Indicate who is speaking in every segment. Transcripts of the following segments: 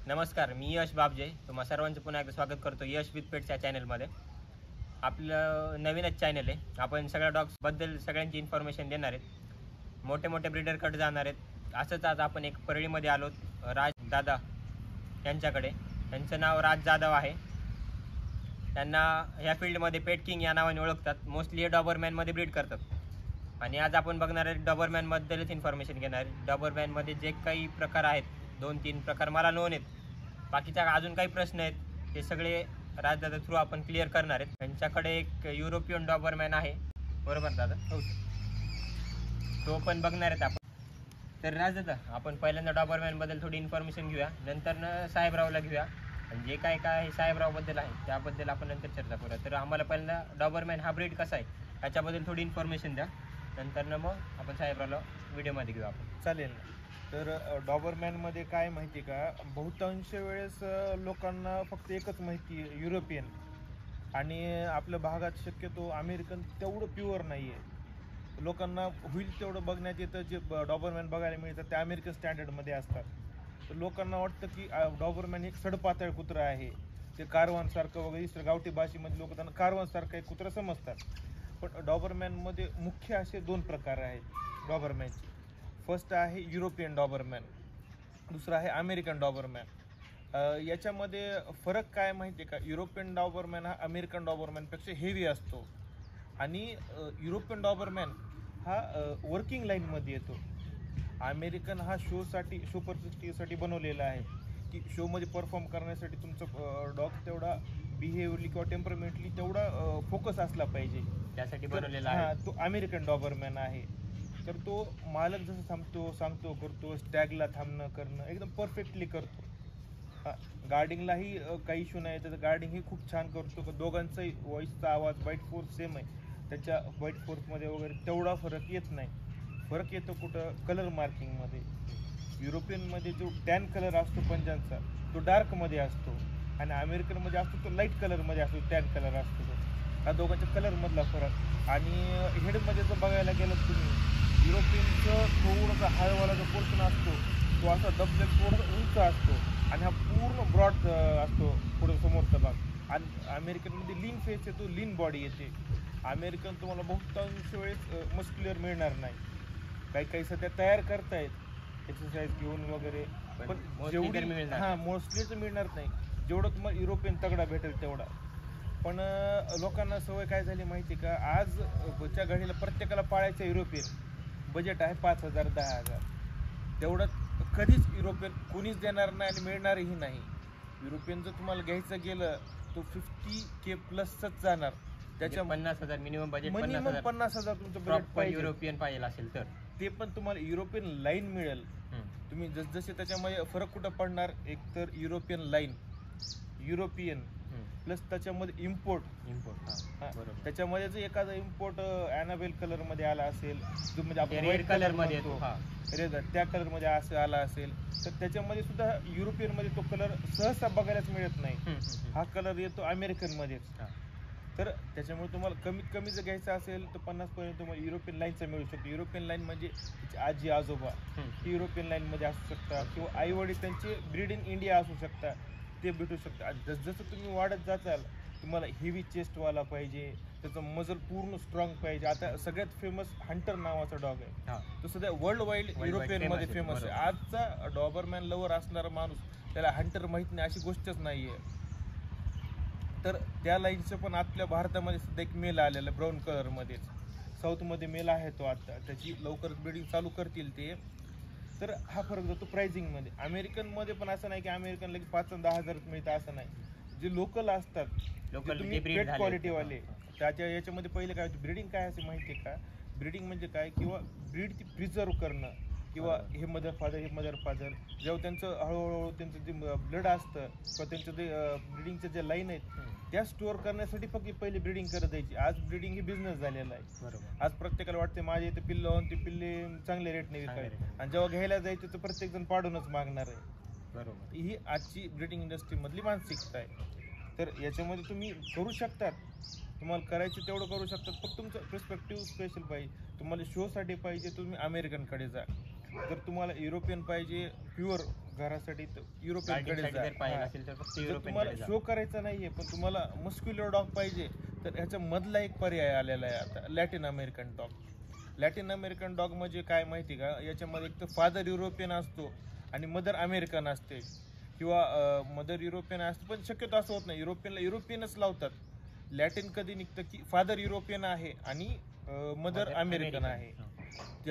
Speaker 1: नमस्कार, मी यश बाबजे. तुम्हा सर्वांचं पुन्हा एकदा स्वागत करतो यश विथ पेट्सच्या चॅनलमध्ये. आपलं नवीनच चॅनल आहे. आपण सगळ्या डॉग्सबद्दल सगळ्यांची इन्फॉर्मेशन देणार आहेत. मोठे मोठे ब्रीडरकडे जाणार आहेत. असंच आज आपण एक परळीमध्ये आलो राज दादा यांच्याकडे. त्यांचं नाव राज जाधव आहे. त्यांना ह्या फील्डमध्ये पेट किंग या नावाने ओळखतात. मोस्टली हे डॉबरमॅनमध्ये ब्रीड करतात. आणि आज आपण बघणार आहे डॉबरमॅनबद्दलच इन्फॉर्मेशन घेणार आहे. डॉबरमॅनमध्ये जे काही प्रकार आहेत, 2-3 प्रकार मला नोन आहेत. बाकीच्या अजून काही प्रश्न आहेत ते सगळे राजदादा थ्रू आपण क्लिअर करणार आहेत. त्यांच्याकडे एक युरोपियन डॉबरमॅन आहे, बरोबर दादा? हो, तो पण बघणार आहेत आपण. तर राजदादा, आपण पहिल्यांदा डॉबरमॅनबद्दल थोडी इन्फॉर्मेशन घेऊया, नंतर साहेबरावला घेऊया. आणि जे काय काय साहेबरावबद्दल आहे त्याबद्दल आपण नंतर चर्चा करूया. तर आम्हाला पहिल्यांदा डॉबरमॅन हा ब्रीड कसा आहे त्याच्याबद्दल थोडी इन्फॉर्मेशन द्या, नंतर मग आपण साहेबरावला व्हिडिओमध्ये घेऊ आपण.
Speaker 2: चालेल ना. तर डॉबरमॅनमध्ये काय माहिती का, बहुतांश वेळेस लोकांना फक्त एकच माहिती आहे, युरोपियन. आणि आपल्या भागात शक्यतो अमेरिकन तेवढं प्युअर नाही आहे. लोकांना होईल तेवढं बघण्यात येतं. जे डॉबरमॅन बघायला मिळतात ते अमेरिकन स्टँडर्डमध्ये असतात. तर लोकांना वाटतं की डॉबरमॅन एक सडपातळ कुत्रा आहे, ते कारवानसारखं वगैरे. इतर गावठी भाषेमध्ये लोक त्यांना कारवानसारखं एक कुत्रा समजतात. पण डॉबरमॅनमध्ये मुख्य असे 2 प्रकार आहेत डॉबरमॅनचे. फर्स्ट आहे युरोपियन डॉबरमॅन, दुसरा आहे अमेरिकन डॉबरमॅन. याच्यामध्ये फरक काय माहिती आहे का, युरोपियन डॉबरमॅन हा अमेरिकन डॉबरमॅनपेक्षा हेवी असतो. आणि युरोपियन डॉबरमॅन हा वर्किंग लाईनमध्ये येतो. अमेरिकन हा शो पर्पजसाठी बनवलेला आहे की शोमध्ये परफॉर्म करण्यासाठी तुमचं डॉग तेवढा बिहेवियरली किंवा टेम्परमेंटली तेवढा फोकस असला पाहिजे,
Speaker 1: त्यासाठी बनवलेला आहे.
Speaker 2: तो अमेरिकन डॉबरमॅन आहे. तर तो मालक जसं सांगतो करतो, स्टॅगला थांबणं करणं एकदम परफेक्टली करतो. गार्डिंगलाही काही इश्यू नाही, त्याचं गार्डिंग ही खूप छान करतो. दोघांचाही व्हॉइसचा आवाज, बाईट फोर्स सेम आहे. त्याच्या बाईट फोर्समध्ये वगैरे तेवढा फरक येत नाही. फरक येतो कुठं, कलर मार्किंगमध्ये. युरोपियनमध्ये जो टॅन कलर असतो पंजांचा, तो डार्कमध्ये असतो. आणि अमेरिकनमध्ये असतो तो लाईट कलरमध्ये असतो, टॅन कलर असतो तो. हा दोघांच्या कलरमधला फरक. आणि हेडमध्ये जर बघायला गेलं तुम्ही, युरोपियनचं थोडंसं हायवाला जो पोर्शन असतो तो असा दबदब थोडासा उंच असतो आणि हा पूर्ण ब्रॉड असतो पुढे समोरचा भाग. आणि अमेरिकनमध्ये लीन फेस येतो, लीन बॉडी येते. अमेरिकन तुम्हाला बहुतांश वेळेस मस्क्युलर मिळणार नाही. काही सध्या तयार करतायत एक्सरसाइज घेऊन वगैरे, पण जेवढी मोस्टली तर मिळणार नाही जेवढं तुम्हाला युरोपियन तगडा भेटेल तेवढा. पण लोकांना सवय काय झाली माहिती का, आजच्या घडीला प्रत्येकाला पाळायचं युरोपियन. बजेट आहे 5,000 10,000. तेवढं कधीच युरोपियन कोणीच देणार नाही आणि मिळणारही नाही. युरोपियन जर तुम्हाला घ्यायचं गेलं तो 50K प्लसच जाणार.
Speaker 1: त्याच्या 50,000 मिनिमम बजेट,
Speaker 2: 50,000 तुमचं बजेट पाहिजे.
Speaker 1: युरोपियन पाहिजे असेल तर
Speaker 2: ते पण तुम्हाला युरोपियन लाईन मिळेल. तुम्ही जसजसे त्याच्यामध्ये फरक कुठं पडणार, एक तर युरोपियन लाईन, युरोपियन प्लस त्याच्यामध्ये इम्पोर्ट. त्याच्यामध्ये जर एखादा इम्पोर्ट ॲनाबेल कलरमध्ये आला असेल, जो म्हणजे आपण रेड कलरमध्ये येतो, त्या कलरमध्ये असं आला असेल, तर त्याच्यामध्ये सुद्धा युरोपियनमध्ये तो कलर सहसा बघायलाच मिळत नाही. हा कलर येतो अमेरिकनमध्येच. तर त्याच्यामुळे तुम्हाला कमीत कमी जर घ्यायचं असेल तर 50% तुम्हाला युरोपियन लाईनचा मिळू शकतो. युरोपियन लाईन म्हणजे तिचे आजी आजोबा ती युरोपियन लाईनमध्ये असू शकतात, किंवा आईवडील त्यांचे ब्रीड इन इंडिया असू शकतात, ते भेटू शकतात. आणि जसजसं तुम्ही वाढत जाचाल तुम्हाला हेवी चेस्टवाला पाहिजे, त्याचं मजल पूर्ण स्ट्रॉंग पाहिजे. आता सगळ्यात फेमस हंटर नावाचा डॉग आहे, तो सध्या वर्ल्ड वाईड युरोपियनमध्ये फेमस आहे. आजचा डॉबरमॅन लवर असणारा माणूस त्याला हंटर माहीत नाही अशी गोष्टच नाही आहे. तर त्या लाईनचं पण आपल्या भारतामध्ये सध्या एक मेल आलेला आहे ब्राऊन कलरमध्येच. साऊथमध्ये मेल आहे तो, आता त्याची लवकरच ब्रीडिंग चालू करतील ते. तर हा फरक जातो प्राइसिंगमध्ये. अमेरिकनमध्ये पण असं नाही की अमेरिकन लगेच 5-10,000 मिळतं असं नाही. जे लोकल असतात, तुम्ही पेट क्वालिटीवाले, त्याच्या याच्यामध्ये पहिले काय होतं, ब्रीडिंग काय असं माहिती आहे का, ब्रीडिंग म्हणजे काय, किंवा ब्रीड ती प्रिझर्व करणं, किंवा हे मदर फादर जेव्हा त्यांचं हळूहळू त्यांचं जे ब्लड असतं किंवा त्यांचं जे ब्रीडिंगचं जे लाईन आहेत त्या स्टोअर करण्यासाठी फक्त पहिले ब्रीडिंग करत जायची. आज ब्रीडिंग ही बिझनेस झालेला आहे. बरोबर. आज प्रत्येकाला वाटते माझे इथे पिल्लं होऊन ते पिल्ले चांगले रेटने विकावे, आणि जेव्हा घ्यायला जायचं तर प्रत्येक जण पाडूनच मागणार आहे. बरोबर. ही आजची ब्रीडिंग इंडस्ट्रीमधली मानसिकता आहे. तर याच्यामध्ये तुम्ही करू शकतात, तुम्हाला करायचं तेवढं करू शकतात, फक्त तुमचं पर्स्पेक्टिव्ह स्पेशल पाहिजे. तुम्हाला शोसाठी पाहिजे तुम्ही अमेरिकनकडे जा. जर तुम्हाला युरोपियन पाहिजे प्युअर घरासाठी तर युरोपियन कडे जा. तुम्हाला शो करायचा नाहीये पण तुम्हाला मस्क्युलर डॉग पाहिजे तर ह्याच्या मधला एक पर्याय आलेला आहे आता, Latin American dog. Latin American dog म्हणजे काय माहिती का, याच्यामध्ये एक तर फादर युरोपियन असतो आणि मदर अमेरिकन असते, किंवा मदर युरोपियन असते, पण शक्यतो असं होत नाही, युरोपियनला युरोपियनच लावतात. लॅटिन कधी निघतं की फादर युरोपियन आहे आणि मदर अमेरिकन आहे.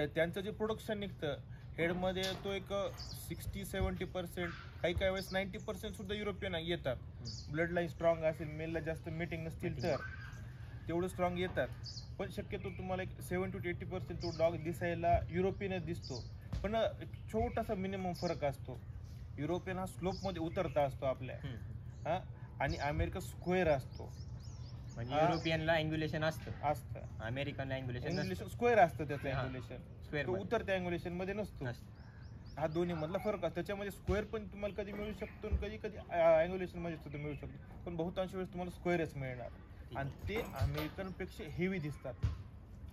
Speaker 2: त्यांचं जे प्रोडक्शन निघतं हेडमध्ये तो एक 60-70%, काही वेळेस 90% सुद्धा युरोपियन येतात. ब्लड लाईन स्ट्रॉंग असेल, मेलला जास्त मीटिंग नसतील तर तेवढं स्ट्रॉंग येतात. पण शक्यतो तुम्हाला एक 70-80% तो डॉग दिसायला युरोपियनच दिसतो. पण एक छोटासा मिनिमम फरक असतो. युरोपियन हा स्लोपमध्ये उतरता असतो आपल्या, हा, आणि अमेरिका स्क्वेअर असतो.
Speaker 1: म्हणजे युरोपियनला अँग्युलेशन असतं, अमेरिकनला
Speaker 2: अँग्युलेशन स्क्वेअर असतं. त्याचं अँग्युलेशन तो उतरत्या अँग्युलेशन मध्ये नसतो. हा दोन्ही मधला फरक असतो. त्याच्यामध्ये स्क्वेअर पण तुम्हाला कधी मिळू शकतो आणि कधी अँग्युलेशन मध्ये सुद्धा मिळू शकतो, पण बहुतांश वेळेस तुम्हाला स्क्वेअरच मिळणार. आणि ते अमेरिकन पेक्षा हेवी दिसतात.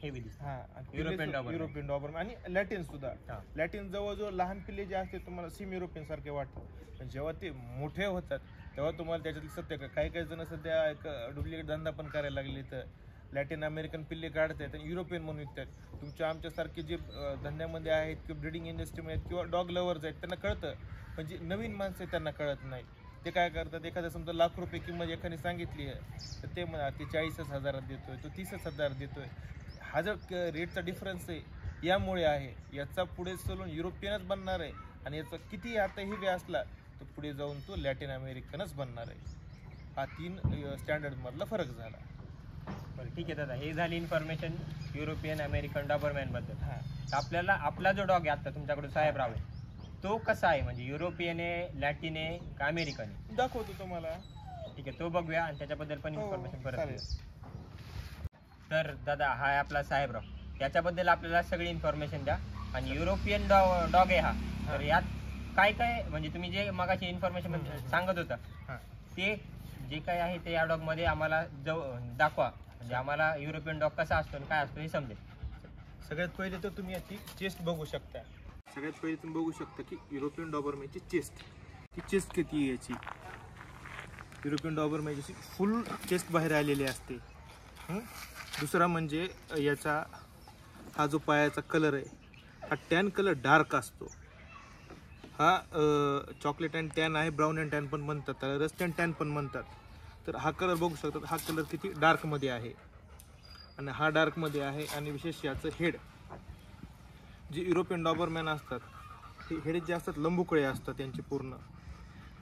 Speaker 2: युरोपियन डॉबरमॅन आणि लॅटिन सुद्धा. लॅटिन जवळजवळ लहान पिल्ले जे असते तुम्हाला सेम युरोपियन सारखे वाटतात, पण जेव्हा ते मोठे होतात तेव्हा तुम्हाला त्याच्यातली सत्य काही जण सध्या एक डुप्लिकेट धंदा पण करायला लागले. तर लॅटिन अमेरिकन पिल्ले काढतात आणि युरोपियन म्हणून विकतात. तुमच्या आमच्यासारखे जे धंद्यामध्ये आहेत किंवा ब्रिडिंग इंडस्ट्रीमध्ये आहेत किंवा डॉग लवर्स आहेत त्यांना कळतं, पण जे नवीन माणसं आहेत त्यांना कळत नाही. ते काय करतात, एखाद्या समजा ₹1,00,000 किंमत एखादी सांगितली आहे तर ते म्हणा ते 40,000 देतोय, तो 30,000 देतोय. हा जो रेटचा डिफरन्स आहे यामुळे आहे. याचा पुढे चलून युरोपियनच बनणार आहे आणि याचा किती आता हिवे असला तर पुढे जाऊन तो लॅटिन अमेरिकनच बनणार आहे. हा 3 स्टँडर्ड मधला फरक झाला.
Speaker 1: ठीक आहे दादा, हे झाली इन्फॉर्मेशन युरोपियन अमेरिकन डॉबरमॅन बद्दल. आपल्याला आपला जो डॉग आहे आता तुमच्याकडे साहेबराव आहे तो कसा आहे, म्हणजे युरोपियन आहे, लॅटिन आहे का अमेरिकन आहे?
Speaker 2: दाखवतो तुम्हाला.
Speaker 1: ठीक आहे, तो बघूया आणि त्याच्याबद्दल पण इन्फॉर्मेशन परत. तर दादा हा आहे आपला साहेबराव, त्याच्याबद्दल आपल्याला सगळी इन्फॉर्मेशन द्या. आणि युरोपियन डॉग आहे हा, तर यात काय काय म्हणजे तुम्ही जे मगाची इन्फॉर्मेशन सांगत होता ते जे काय आहे ते या डॉग मध्ये आम्हाला दाखवा, म्हणजे आम्हाला युरोपियन डॉग कसा असतो आणि काय असतो हे समजेल.
Speaker 2: सगळ्यात पहिले तर तुम्ही याची चेस्ट बघू शकता. सगळ्यात पहिले तुम्ही बघू शकता की युरोपियन डॉबरमॅनची चेस्ट किती आहे याची. युरोपियन डॉबरमॅनची फुल चेस्ट बाहेर आलेली असते. दुसरा म्हणजे याचा हा जो पायाचा कलर आहे हा टॅन कलर डार्क असतो. हा चॉकलेट अँड टॅन आहे, ब्राऊन अँड टॅन पण म्हणतात, त्याला रस्ट अँड टॅन पण म्हणतात. तर हा कलर बघू शकतात, हा कलर किती डार्कमध्ये आहे आणि हा डार्कमध्ये आहे. आणि विशेष याचं हेड, जे युरोपियन डॉबरमॅन असतात हे हेड जे असतात लंबुकळे असतात त्यांचे पूर्ण.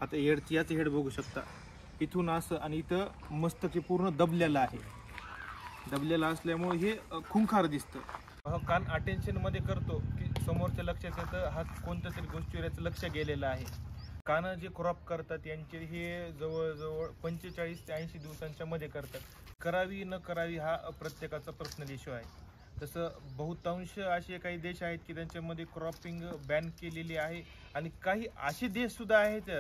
Speaker 2: आता याचं हेड बघू शकता इथून असं आणि इथं मस्तकी पूर्ण दबलेला आहे. दबलेला असल्यामुळे हे खुंखार दिसतं. हा कान अटेन्शन मध्ये करतो की समोरच्या लक्षात येतं हा कोणत्या तरी गोष्टीवर याचं लक्ष गेलेलं आहे. कानं जे क्रॉप करतात यांचे हे जवळजवळ 45 ते 80 दिवसांच्या मध्ये करतात. करावी न करावी हा प्रत्येकाचा पर्सनल इश्यू आहे. तसं बहुतांश असे काही देश आहेत की त्यांच्यामध्ये क्रॉपिंग बॅन केलेली आहे आणि काही असे देश सुद्धा आहेत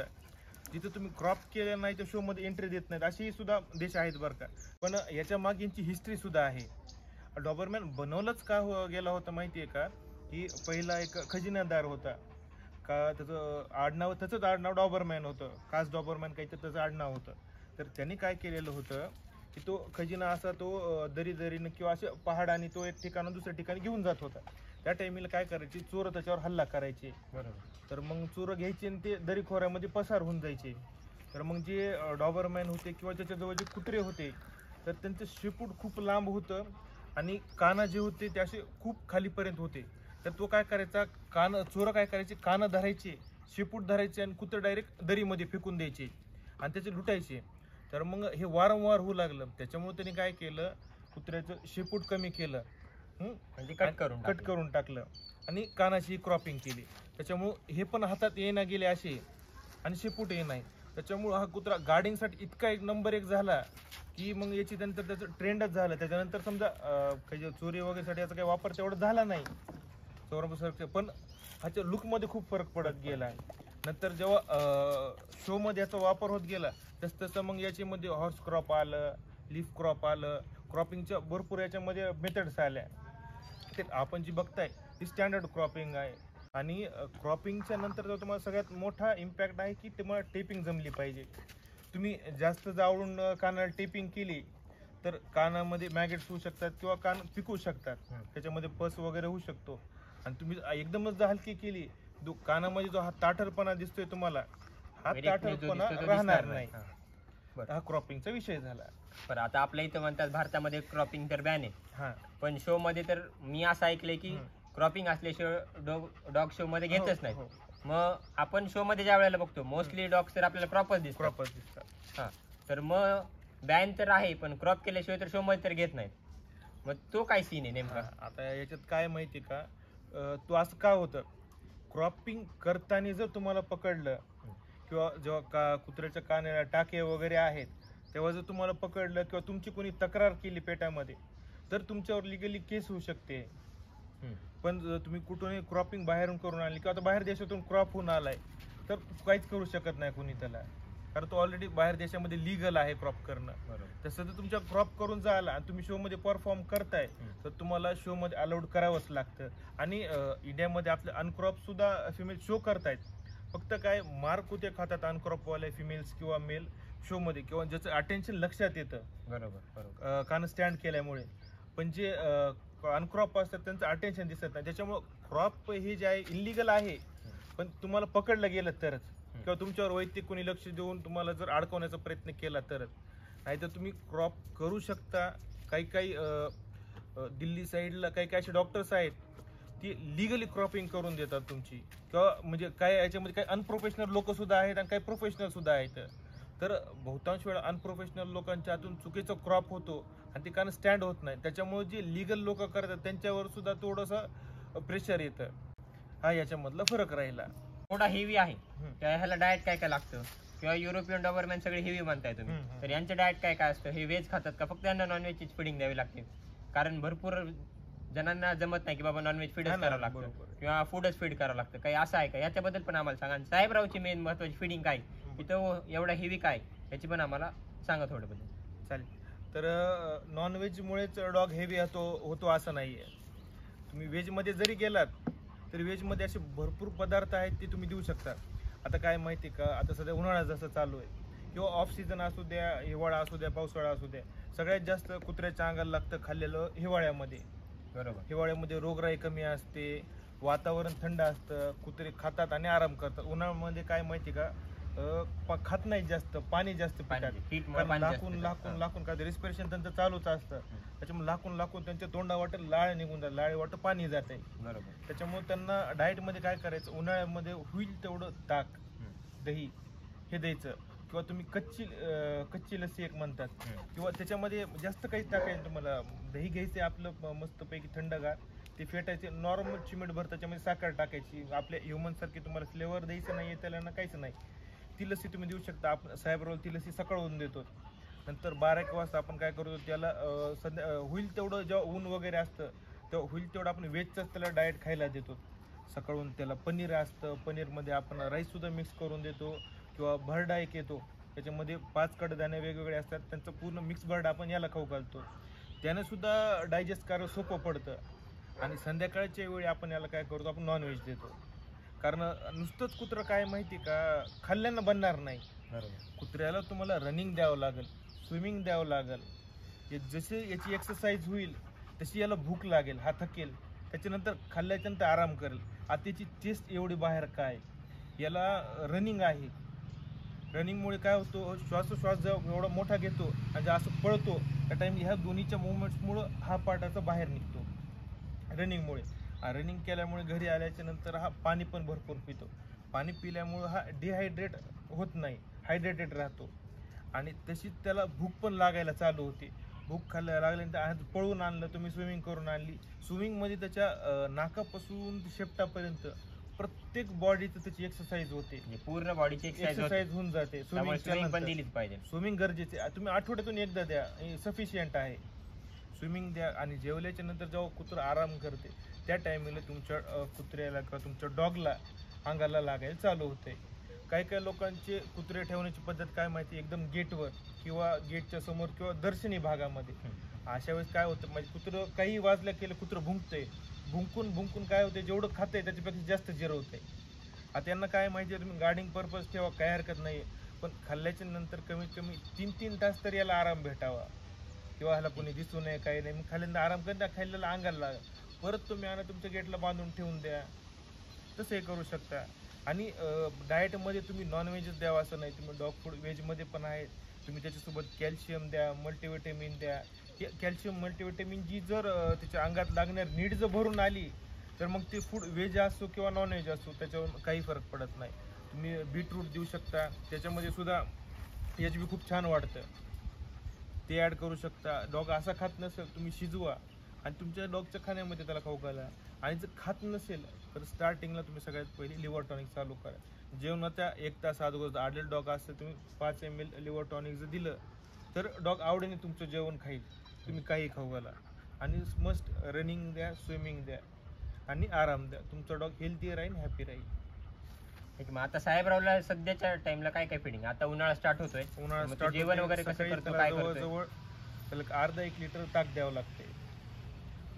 Speaker 2: जिथे तुम्ही क्रॉप केलं नाही तर शो मध्ये एंट्री देत नाहीत, असेही सुद्धा देश आहेत बरं का. पण याच्या मागे यांची हिस्ट्री सुद्धा आहे. डॉबरमॅन बनवलंच का गेला होता माहिती आहे का, की पहिला एक खजिनादार होता का, त्याचं आडनाव त्याचंच आडनाव डॉबरमॅन होतं, कास डॉबरमॅन काही तर त्याचं आडनाव होतं. तर त्यांनी काय केलेलं होतं की तो खजिना असा तो दरीनं किंवा असे पहाडाने तो एक ठिकाण दुसऱ्या ठिकाणी घेऊन जात होता. त्या टाइमीला काय करायची, चोर त्याच्यावर हल्ला करायचे. बरोबर. तर मग चोर घ्यायचे आणि ते दरी खोऱ्यामध्ये पसार होऊन जायचे. तर मग जे डॉबरमॅन होते किंवा त्याच्याजवळ जे कुत्रे होते तर त्यांचं शेपूट खूप लांब होतं आणि कानं जे होते ते असे खूप खालीपर्यंत होते. तर तो काय करायचा, चोर काय करायचे, कानं धरायचे, शेपूट धरायचे आणि कुत्रे डायरेक्ट दरीमध्ये फेकून द्यायचे आणि त्याचे लुटायचे. तर मग हे वारंवार होऊ लागलं. त्याच्यामुळे त्यांनी काय केलं, कुत्र्याचं शेपूट कमी केलं, म्हणजे कट करून टाकलं आणि कानाची क्रॉपिंग केली. त्याच्यामुळं हे पण हातात येईना गेले असे आणि शेपूट ये नाही. त्याच्यामुळं हा कुत्रा गार्डिंगसाठी इतका नंबर 1 झाला की मग याची नंतर त्याचं ट्रेंडच झालं. त्याच्यानंतर समजा काही चोरी वगैरेसाठी याचा काही वापर तेवढा झाला नाही चोरांपासून, पण ह्याच्या लुकमध्ये खूप फरक पडत गेला. नंतर जेव्हा शोमध्ये याचा वापर होत गेला तसं मग याच्यामध्ये हॉर्स क्रॉप आलं, लीफ क्रॉप आलं, क्रॉपिंगच्या भरपूर याच्यामध्ये मेथड्स आल्या. ते आपण जी बघताय ती स्टँडर्ड क्रॉपिंग आहे. आणि क्रॉपिंगच्या नंतर जो तुम्हाला सगळ्यात मोठा इम्पॅक्ट आहे की तुम्हाला टेपिंग जमली पाहिजे. तुम्ही जास्त जावळून कानाला टेपिंग केली तर कानामध्ये मॅगेट्स होऊ शकतात किंवा कान पिकू शकतात, त्याच्यामध्ये पस वगैरे होऊ शकतो. आणि तुम्ही एकदमच जर हलकी केली, कानामध्ये जो हा ताठरपणा दिसतोय तुम्हाला, हा ताठरपणा राहणार नाही. हा क्रॉपिंगचा विषय झाला.
Speaker 1: बरं, आता आपल्या इथं म्हणतात भारतामध्ये क्रॉपिंग तर बॅन आहे,
Speaker 2: हा
Speaker 1: पण शो मध्ये तर मी असं ऐकलंय की क्रॉपिंग असल्याशिवाय डॉग शो मध्ये घेतच नाही. मग आपण शो मध्ये ज्या वेळेला बघतो मोस्टली डॉग तर आपल्याला क्रॉपच दिसतात. हा, तर मग बॅन तर आहे पण क्रॉप केल्याशिवाय तर शो मध्ये तर घेत नाही. मग तो काय सीन आहे नेमका?
Speaker 2: आता याच्यात काय माहिती का, तो असं का होतं, क्रॉपिंग करताना जर तुम्हाला पकडलं किंवा जेव्हा कुत्र्याच्या कानाला टाके वगैरे आहेत तेव्हा जर तुम्हाला पकडलं किंवा तुमची कोणी तक्रार केली पेटामध्ये तर तुमच्यावर लिगली केस होऊ शकते. पण जर तुम्ही कुठूनही क्रॉपिंग बाहेरून करून आणली किंवा आता बाहेर देशातून क्रॉप होऊन आलाय तर काहीच करू शकत नाही कोणी त्याला, कारण तो ऑलरेडी बाहेर देशामध्ये लिगल आहे क्रॉप करणं. तसं जर तुमच्या क्रॉप करून झाला आणि तुम्ही शो मध्ये परफॉर्म करताय तर तुम्हाला शो मध्ये अलाउड करावंच लागतं. आणि इंडियामध्ये आपले अनक्रॉप सुद्धा फिमेल शो करतायत. फक्त काय मार कुठे खातात अनक्रॉपवाले फिमेल्स किंवा मेल शो मध्ये, किंवा ज्याचं अटेन्शन लक्षात येतं
Speaker 1: बरोबर
Speaker 2: कान स्टँड केल्यामुळे. पण जे अनक्रॉप असतात त्यांचं अटेन्शन दिसत नाही. त्याच्यामुळे क्रॉप हे जे आहे इलिगल आहे, पण तुम्हाला पकडलं गेलं तरच, किंवा तुमच्यावर वैयक्तिक कोणी लक्ष देऊन तुम्हाला जर अडकवण्याचा प्रयत्न केला तरच. नाहीतर तुम्ही क्रॉप करू शकता. काही दिल्ली साईडला काही असे डॉक्टर्स आहेत ती लिगली क्रॉपिंग करून देतात तुमची, किंवा म्हणजे काय याच्यामध्ये काही अनप्रोफेशनल लोक सुद्धा आहेत आणि काही प्रोफेशनल सुद्धा आहेत. तर बहुतांश वेळा अनप्रोफेशनल लोकांच्या हातून चुकीचा क्रॉप होतो आणि ते कान स्टँड होत नाही. त्याच्यामुळे जे लिगल लोक करतात त्यांच्यावर सुद्धा थोडंसं प्रेशर येतं. हा याच्यामधला फरक राहिला.
Speaker 1: थोडा हेवी आहे त्या ह्याला डाएट काय काय लागतं, किंवा युरोपियन डॉबरमॅन सगळे हेवी म्हणताय तुम्ही, तर यांचं डाएट काय काय असतं? हे व्हेज खातात का फक्त यांना नॉनव्हेजची फिडिंग द्यावी लागते? कारण भरपूर जणांना जमत नाही की बाबा नॉनव्हेज फीडच करावं लागतं किंवा फूडच फीड करावं लागतं. काही असं आहे का? याच्याबद्दल पण आम्हाला सांगा. साहेबरावची मेन महत्वाची फिडिंग काय, इथं एवढा हेवी काय, याची पण आम्हाला सांगा थोडं बद्दल.
Speaker 2: चालेल. तर नॉनव्हेजमुळेच डॉग हेवी होतो असं नाहीये. तुम्ही व्हेजमध्ये जरी गेलात तर व्हेजमध्ये असे भरपूर पदार्थ आहेत ते तुम्ही देऊ शकता. आता काय माहिती का, आता सध्या उन्हाळा जसं चालू आहे किंवा ऑफ सीझन असू द्या, हिवाळा असू द्या, पावसाळा असू द्या, सगळ्यात जास्त कुत्र्याच्या अंगाला लागतं खाल्लेलं हिवाळ्यामध्ये.
Speaker 1: बरोबर.
Speaker 2: हिवाळ्यामध्ये रोगराई कमी असते, वातावरण थंड असतं, कुत्रे खातात आणि आराम करतात. उन्हाळ्यामध्ये काय माहिती का, खात नाही जास्त, पाणी जास्त पितात. लाकून काय रिस्पिरेशन त्यांचं चालूच असतं. त्याच्यामुळे लाकून त्यांच्या तोंडा वाटत लाळ निघून जात, लाळे वाटत पाणी जाते. बरोबर. त्याच्यामुळे त्यांना डाएट मध्ये काय करायचं, उन्हाळ्यामध्ये होईल तेवढं ताक, दही हे द्यायचं, किंवा तुम्ही कच्ची लस्सी एक म्हणतात, किंवा त्याच्यामध्ये जास्त काही टाकायचं. तुम्हाला दही घ्यायचं आपलं मस्तपैकी थंडगार, ते फेटायचे, नॉर्मल चिमटभर त्याच्यामध्ये साखर टाकायची. आपल्या ह्युमन सारखी तुम्हाला फ्लेवर द्यायचं नाही, त्याला ना काहीच नाही. ती लस्सी तुम्ही देऊ शकता. आपण साहेबरोल ती लस्सी सकाळून देतो. नंतर 12-1 वाजता आपण काय करतो, त्याला होईल तेवढं जेव्हा ऊन वगैरे असतं तेव्हा होईल तेवढं आपण व्हेजचंच त्याला डाएट खायला देतो. सकाळून त्याला पनीर असतं, पनीरमध्ये आपण राईस सुद्धा मिक्स करून देतो, किंवा भरडा एक येतो त्याच्यामध्ये 5 कडधान्ये वेगवेगळे असतात, त्यांचं पूर्ण मिक्स भरडा आपण याला खाऊ घालतो. त्याने सुद्धा डायजेस्ट करायला सोपं पडतं. आणि संध्याकाळच्या वेळी आपण याला काय करतो, आपण नॉनव्हेज देतो. कारण नुसतंच कुत्रं काय माहिती का खाल्ल्यानं बनणार नाही. कुत्र्याला तुम्हाला रनिंग द्यावं लागेल, स्विमिंग द्यावं लागेल. जसे याची एक्सरसाइज होईल तशी याला भूक लागेल, हा थकेल, त्याच्यानंतर खाल्ल्याच्यानंतर आराम करेल. आता त्याची चेस्ट एवढी बाहेर काय, याला रनिंग आहे. रनिंगमुळे काय होतं, श्वासोश्वास जेव्हा एवढा मोठा घेतो आणि जेव्हा असं पळतो त्या टाइम ह्या दोन्हीच्या मुवमेंट्समुळं हा पार्टाचा बाहेर निघतो रनिंगमुळे. रनिंग केल्यामुळे घरी आल्याच्या नंतर हा पाणी पण भरपूर पितो. पाणी पिल्यामुळं हा डिहायड्रेट होत नाही, हायड्रेटेड राहतो. आणि तशीच त्याला भूक पण लागायला चालू होते. भूक खायला लागल्यानंतर आज पळून आणलं तुम्ही, स्विमिंग करून आणली, स्विमिंगमध्ये त्याच्या नाकापासून शेपटापर्यंत प्रत्येक बॉडीचं त्याची एक्सरसाइज होते,
Speaker 1: पूर्ण बॉडीची
Speaker 2: एक्सरसाइज होऊन जाते.
Speaker 1: स्विमिंग पण दिलीच पाहिजे.
Speaker 2: स्विमिंग गरजेचे. तुम्ही आठवड्यातून एकदा द्या, सफिशियंट आहे. स्विमिंग द्या. आणि जेवल्याच्या नंतर जेव्हा कुत्रं आराम करते त्या टायमिंगला तुमच्या कुत्र्याला किंवा तुमच्या डॉगला अंगाला लागायला चालू होते. काही लोकांचे कुत्रे ठेवण्याची पद्धत काय माहिती, एकदम गेटवर किंवा गेटच्या समोर किंवा दर्शनी भागामध्ये. अशा वेळेस काय होतं, म्हणजे कुत्रं काही वाजल्या केलं, कुत्रं भुंकतंय, भुंकून भुंकून काय होते, जेवढं खातंय त्याच्यापेक्षा जास्त जिरवतंय. आता यांना काय माहिती आहे, तुम्ही गार्डिंग पर्पज ठेवा, काय हरकत नाही, पण खाल्ल्याच्या नंतर कमीत कमी 3-3 तास तरी याला आराम भेटावा, किंवा ह्याला कोणी दिसू नये, काही नाही. मग खाल्ल्यानंतर आराम करता, खाल्ल्याला अंगाला लागा, परत तुम्ही आणा तुमच्या गेटला बांधून ठेवून द्या, तसं हे करू शकता. आणि डाएटमध्ये तुम्ही नॉनव्हेजच द्यावा असं नाही, तुम्ही डॉग फूड व्हेजमध्ये पण आहे, तुम्ही त्याच्यासोबत कॅल्शियम द्या, मल्टीव्हिटॅमिन द्या. कॅल्शियम मल्टीव्हिटॅमिन जी जर त्याच्या अंगात लागणार नीड जर भरून आली, तर मग ते फूड व्हेज असो किंवा नॉनव्हेज असो त्याच्यावर काही फरक पडत नाही. तुम्ही बीटरूट देऊ शकता, त्याच्यामध्ये सुद्धा HB खूप छान वाढतं, ते ॲड करू शकता. डॉग असा खात नसेल, तुम्ही शिजवा आणि तुमच्या डॉगच्या खाण्यामध्ये त्याला खाऊ घाला. आणि जर खात नसेल तर स्टार्टिंगला तुम्ही सगळ्यात पहिले लिव्हर टॉनिक चालू करा. जेवणाच्या 1 तास अगोदर अडल्ट डॉग असेल, तुम्ही 5 ml लिव्हर टॉनिक जर दिलं तर डॉग आवडीने तुमचं जेवण खाईल, तुम्ही काही खाऊ घाला. आणि मस्ट रनिंग द्या, स्विमिंग द्या आणि आराम द्या, तुमचा डॉग हेल्दी राहील, हॅपी राहील.
Speaker 1: ठीक. मग आता साहेबरावला सध्याच्या टाइमला काय काय फिडिंग, आता उन्हाळा स्टार्ट होतोय,
Speaker 2: उन्हाळा
Speaker 1: जेवण वगैरे कसं करतो, काय करतो?
Speaker 2: जवळ त्याला अर्धा 1 लिटर ताक द्यावं लागते.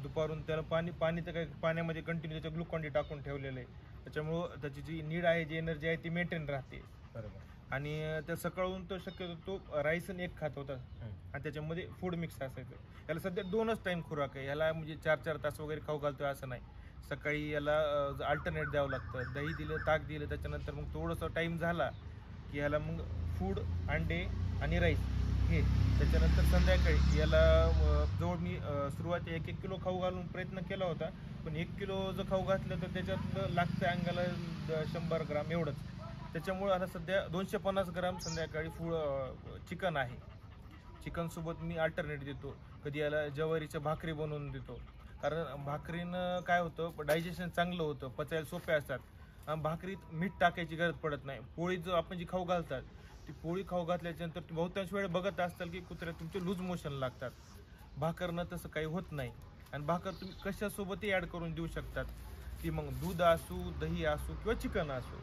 Speaker 2: दुपारून त्याला पाणी तर काय पाण्यामध्ये कंटिन्यू त्याच्या ग्लुकॉन डी टाकून ठेवलेलं आहे, त्याच्यामुळं त्याची जी नीड आहे, जी एनर्जी आहे ती मेंटेन राहते.
Speaker 1: बरोबर.
Speaker 2: आणि त्या सकाळून तो शक्यतो तो राईस आणि एक खात होता आणि त्याच्यामध्ये फूड मिक्स असायचं. याला सध्या 2च टाइम खुराक आहे, याला म्हणजे 4-4 तास वगैरे खाऊ घालतोय असं नाही. सकाळी याला अल्टरनेट द्यावं लागतं, दही दिलं, ताक दिलं, त्याच्यानंतर मग थोडंसं टाईम झाला की ह्याला मग फूड, अंडे आणि राईस हे. त्याच्यानंतर संध्याकाळी याला जवळ मी सुरुवाती 1-1 किलो खाऊ घालून प्रयत्न केला होता, पण 1 किलो जर खाऊ घातलं तर त्याच्यात लागतं अंगाला 100 ग्राम एवढंच. त्याच्यामुळं आता सध्या 250 ग्राम संध्याकाळी चिकन आहे. चिकनसोबत मी अल्टरनेट देतो, कधी याला ज्वारीच्या भाकरी बनवून देतो, कारण भाकरीनं काय होतं, डायजेशन चांगलं होतं, पचायला सोप्या असतात. भाकरीत मीठ टाकायची गरज पडत नाही. पोळी जो आपण जी खाऊ घालतात, ती पोळी खाऊ घातल्याच्यानंतर बहुतांश वेळ बघत असताल की कुत्र्या तुमचे लूज मोशन लागतात. भाकरनं तसं काही होत नाही. आणि भाकर तुम्ही कशासोबतही ॲड करून देऊ शकतात, ती मग दूध असू, दही असू किंवा चिकन असू.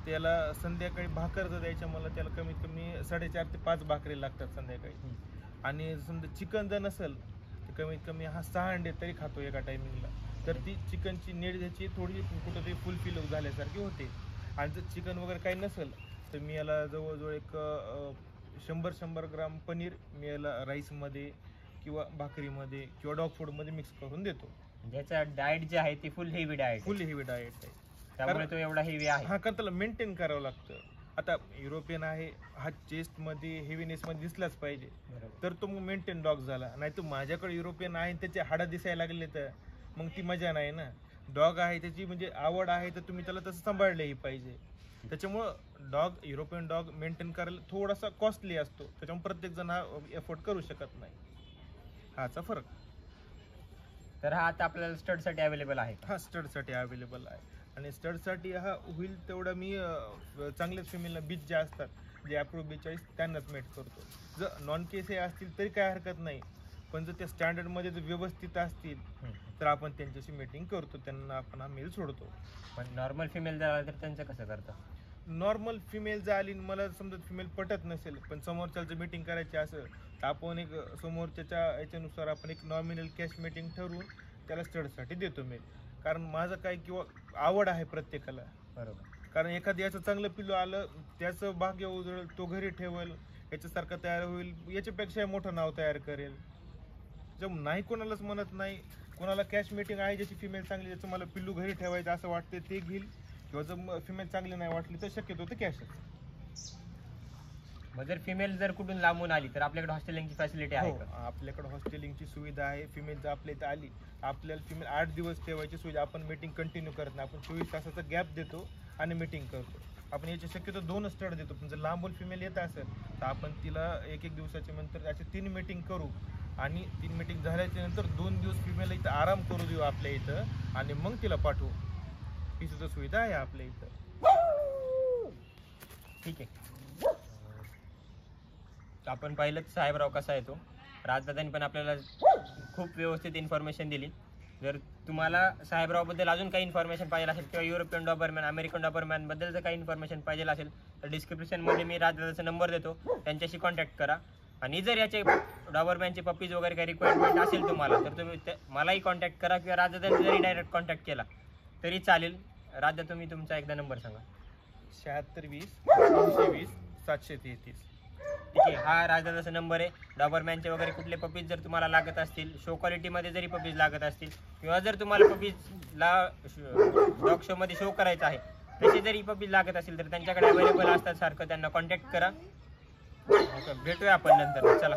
Speaker 2: त्याला संध्याकाळी भाकर जर द्यायच्या मला, त्याला कमीत कमी 4.5 ते 5 भाकरी लागतात संध्याकाळी. आणि समजा चिकन जर नसेल तर कमीत कमी 6 अंडे तरी खातो एका टायमिंगला, तर ती चिकनची नीड त्याची थोडी कुठंतरी फुलफिल झाल्यासारखी होते. आणि जर चिकन वगैरे काही नसेल तर मी याला जवळजवळ एक 100 ग्राम पनीर मी याला राईसमध्ये किंवा भाकरीमध्ये किंवा डॉग फूडमध्ये मिक्स करून देतो.
Speaker 1: ज्याचं डाएट जे आहे ते फुल हेवी डाएट आहे, त्यामुळे तो एवढा हेवी आहे.
Speaker 2: हा, कारण त्याला मेंटेन करावं लागतं. आता युरोपियन आहे, हा चेस्टमध्ये हेवीनेसमध्ये दिसलाच पाहिजे, तर तो मग मेंटेन डॉग झाला. नाही तर माझ्याकडे युरोपियन आहे त्याचे हाडं दिसायला लागले तर मग ती मजा नाही ना. डॉग आहे त्याची म्हणजे आवड आहे, तर तुम्ही त्याला तसं सांभाळलंही पाहिजे. त्याच्यामुळं युरोपियन डॉग मेंटेन करायला थोडासा कॉस्टली असतो, त्याच्यामुळे प्रत्येक जण हा एफोर्ड करू शकत नाही. हाचा फरक.
Speaker 1: तर हा आता आपल्याला स्टडसाठी अवेलेबल आहे?
Speaker 2: हा, स्टडसाठी अवेलेबल आहे. आणि स्टडसाठी हा होईल तेवढा मी चांगल्याच फिमेलला बीच जे असतात, जे अप्रूव्ह 42 त्यांनाच मेट करतो. जर नॉन केस हे असतील तरी काय हरकत नाही, पण जर त्या स्टँडर्डमध्ये जर व्यवस्थित असतील तर आपण त्यांच्याशी मीटिंग करतो, त्यांना आपण हा मेल सोडतो.
Speaker 1: पण नॉर्मल फिमेल जर तर त्यांचं कसं करतं?
Speaker 2: नॉर्मल फिमेल जर आली, मला समजा फिमेल पटत नसेल पण समोरच्याचं मीटिंग करायची असेल तर आपण एक समोरच्याच्या याच्यानुसार आपण एक नॉमिनल कॅश मीटिंग ठरवून त्याला स्टडसाठी देतो मेल. कारण माझं काय किंवा आवड आहे प्रत्येकाला.
Speaker 1: बरोबर.
Speaker 2: कारण एखाद्या याचं चांगलं पिल्लू आलं, त्याचं भाग्य उजळेल, तो घरी ठेवेल, याच्यासारखं तयार होईल, याच्यापेक्षा मोठं नाव तयार करेल. जर नाही कोणालाच म्हणत नाही, कोणाला कॅश मीटिंग आहे ज्याची फिमेल चांगली, ज्याचं मला पिल्लू घरी ठेवायचं असं वाटते ते घेईल, किंवा जर फिमेल चांगली नाही वाटली तर शक्यतो ते कॅशच.
Speaker 1: मग जर फिमेल जर कुठून लांबून आली तर आपल्याकडे हॉस्टेलिंगची फॅसिलिटी आहे का?
Speaker 2: आपल्याकडे हॉस्टेलिंगची सुविधा आहे. फिमेल जर आपल्या इथं आली, आपल्याला फिमेल 8 दिवस ठेवायची सुविधा. आपण मीटिंग कंटिन्यू करत नाही, आपण 24 तासाचा गॅप देतो आणि मीटिंग करतो. आपण याची शक्यतो 2 स्टड देतो, पण जर लांबून फिमेल येत असेल तर आपण तिला 1-1 दिवसाच्या नंतर असे 3 मीटिंग करू. आणि 3 मीटिंग झाल्याच्या नंतर 2 दिवस फिमेल इथं आराम करू देऊ आपल्या इथं आणि मग तिला पाठवू. ही सुद्धा सुविधा आहे आपल्या इथं.
Speaker 1: ठीक आहे. आपण पाहिलं साहेबराव कसा आहे तो. राजदादांनी पण आपल्याला खूप व्यवस्थित इन्फॉर्मेशन दिली. जर तुम्हाला साहेबरावबद्दल अजून काही इन्फॉर्मेशन पाहिजे असेल किंवा युरोपियन डॉबरमॅन, अमेरिकन डॉबरमॅनबद्दल जर काही इन्फॉर्मेशन पाहिजे असेल तर डिस्क्रिप्शनमध्ये मी राजदादाचा नंबर देतो, त्यांच्याशी कॉन्टॅक्ट करा. आणि जर याचे डॉबरमॅनचे पप्पीज वगैरे काही रिक्वायरमेंट असेल तुम्हाला तर तुम्ही मलाही कॉन्टॅक्ट करा किंवा राजादांनी जरी डायरेक्ट कॉन्टॅक्ट केला तरी चालेल. राजा तुम्ही तुमचा एकदा नंबर सांगा.
Speaker 2: 7620 320 733.
Speaker 1: ठीक आहे, हा राजादाचा नंबर आहे. डॉबरमॅनचे वगैरे कुठले पपीज जर तुम्हाला लागत असतील, शो क्वालिटीमध्ये जरी पपीज लागत असतील किंवा जर तुम्हाला पपीजला डॉग शोमध्ये शो करायचं आहे तसे जरी पपीज लागत असतील तर त्यांच्याकडे अवेलेबल असतात. सारखं त्यांना कॉन्टॅक्ट करा. भेटूया आपण नंतर. चला.